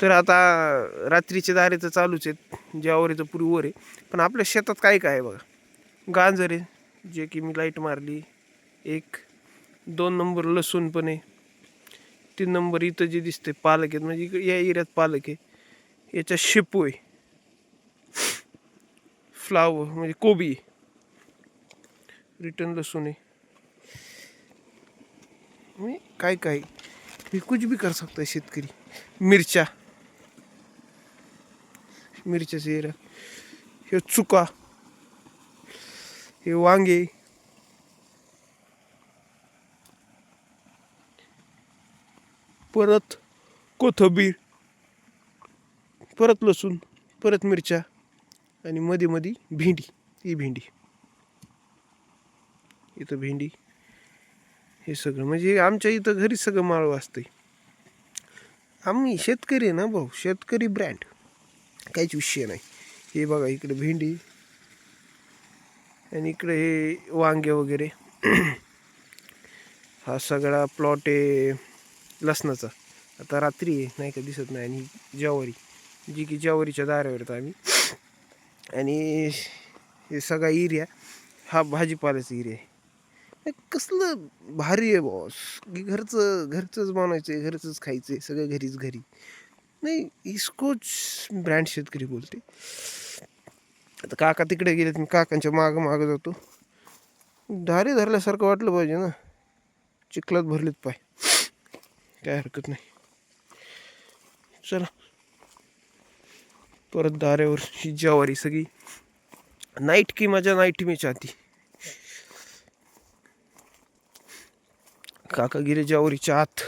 तर आता रात्रीचे दारे तर चालूच आहेत, ज्यावरीचं पुरीवर आहे. पण आपल्या शेतात काय काय आहे बघा. गाजर आहे जे की मी लाईट मारली. 1-2 नंबर लसूण पण आहे. 3 नंबर इथं जे दिसते पालक आहेत, म्हणजे इकडे या एरियात पालक आहे. याच्या शेपू आहे, फ्लावर म्हणजे कोबी, रिटर्न लसूण आहे. म्हणजे काय काय हे कुछ भी कर सकता है शेतकरी. मिरच्याचे एरिया, हे चुका, हे वांगे, परत कोथिंबीर, परत लसूण, परत मिरच्या, आणि मध्ये मध्ये भेंडी. ही भेंडी, इथं भेंडी. हे सगळं म्हणजे आमच्या इथं घरी सगळं माळव असतंय. आम्ही शेतकरी आहे ना भाऊ, शेतकरी ब्रँड, काहीच विषय नाही. हे बघा इकडे भेंडी, आणि इकडे हे वांगे वगैरे. हा सगळा प्लॉट आहे लसणाचा. आता रात्री आहे नाही का दिसत नाही. आणि ज्वारी, जी की ज्वारीच्या दाऱ्यावर येतो आम्ही. आणि हे सगळा एरिया हा भाजीपाल्याचा एरिया आहे. कसलं भारी आहे बॉस, की घरचंच बनायचं आहे, घरचंच खायचं आहे, सगळं घरी. नाही, इसकोच ब्रँड शेतकरी बोलते. आता काका तिकडे गेलेत, मी काकांच्या मागं जातो. धारे धरल्यासारखं वाटलं पाहिजे ना, चिखलात भरलेत पाय, काय हरकत नाही. चला परत दाऱ्यावर ही ज्वारी सगळी. नाईट की मजा नाईट में चाहती. काका गेले ज्वारीच्या आत.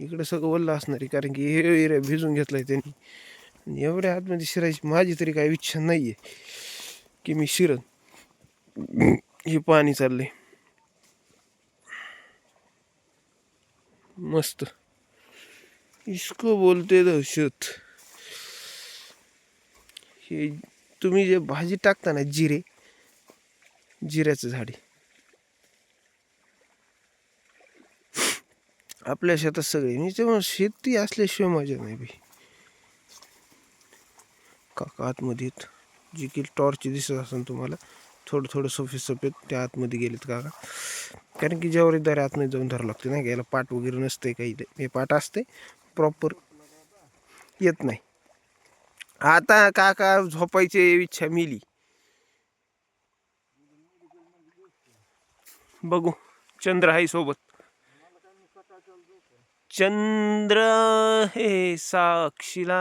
इकडे सगळं वल्लं असणार आहे, कारण की हे एरिया भिजून घेतलाय त्यांनी. एवढ्या आतमध्ये शिरायची माझी तरी काही इच्छा नाहीये की मी शिरन. हे पाणी चाललंय मस्त. इसको बोलते दहशत. हे तुम्ही जे भाजी टाकता ना, जिऱ्याचं झाड आपल्या शेतात सगळे. मी तेव्हा शेती असल्याशिवाय मजा नाही बाई. काका आतमध्ये आहेत, जी की टॉर्च दिसत असेल तुम्हाला, थोडं सफेद त्या आतमध्ये गेलेत काका. कारण की ज्वारीदार आतमध्ये जाऊन धरावं लागते नाही का, याला पाट वगैरे नसते काही. हे पाट असते प्रॉपर, येत नाही. आता काका झोपायची इच्छा मिली. बघू, चंद्र आहे सोबत. चंद्र हे साक्षीला.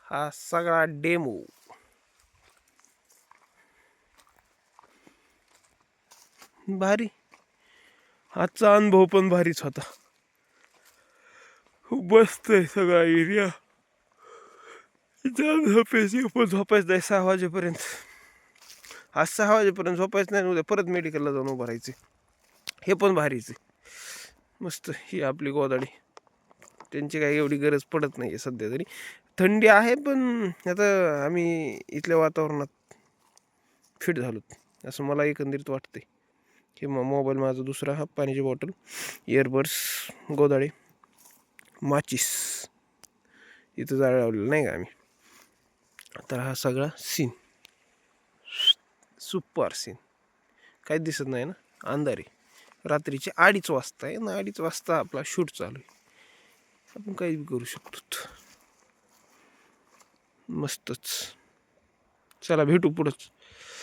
हा सगळा डेमो भारी. आजचा अनुभव पण भारीच होता. मस्त आहे सगळा एरिया. झोपायचं पण झोपायचं नाही 6 वाजेपर्यंत. आज 6 वाजेपर्यंत झोपायचं नाही, उद्या परत मेडिकलला जाऊन उभं राहायचं. हे पण भारीच आहे. मस्त. ही आपली गोदाडी, त्यांची काही एवढी गरज पडत नाही आहे सध्या तरी. थंडी आहे पण आता आम्ही इथल्या वातावरणात फिट झालो असं मला एकंदरीत वाटते. की मोबाईल माझा दुसरा, हा पाण्याची बॉटल, इयरबड्स, गोदाडे, माचीस इथं जाळ लावलेलं नाही का आम्ही. तर हा सगळा सीन सुपर सीन. काहीच दिसत नाही ना, अंधारी. रात्रीचे 2:30 वाजता आहे ना, 2:30 वाजता आपला शूट चालू आहे. आपण काही बी करू शकतो. मस्तच. चला भेटू पुढंच.